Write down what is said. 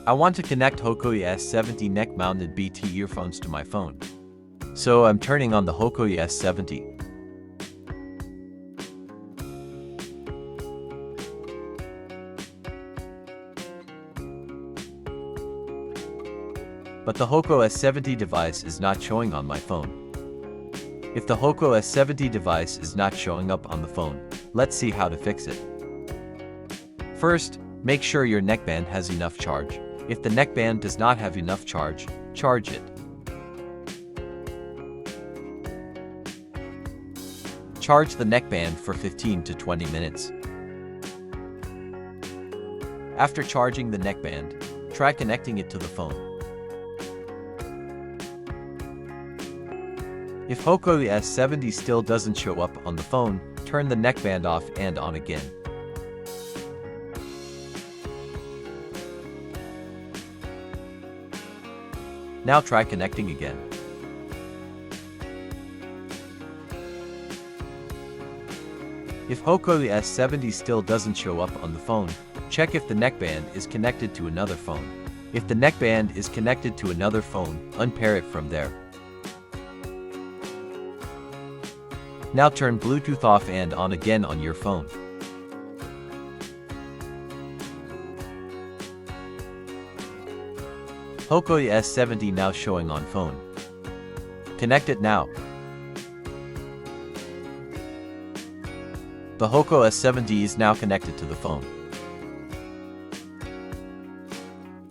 I want to connect Hoco ES70 neck-mounted BT earphones to my phone. So I'm turning on the Hoco ES70. But the Hoco ES70 device is not showing on my phone. If the Hoco ES70 device is not showing up on the phone, let's see how to fix it. First, make sure your neckband has enough charge. If the neckband does not have enough charge, charge it. Charge the neckband for 15 to 20 minutes. After charging the neckband, try connecting it to the phone. If Hoco ES70 still doesn't show up on the phone, turn the neckband off and on again. Now try connecting again. If Hoco ES70 still doesn't show up on the phone, check if the neckband is connected to another phone. If the neckband is connected to another phone, unpair it from there. Now turn Bluetooth off and on again on your phone. Hoco ES70 now showing on phone. Connect it now. The Hoco ES70 is now connected to the phone.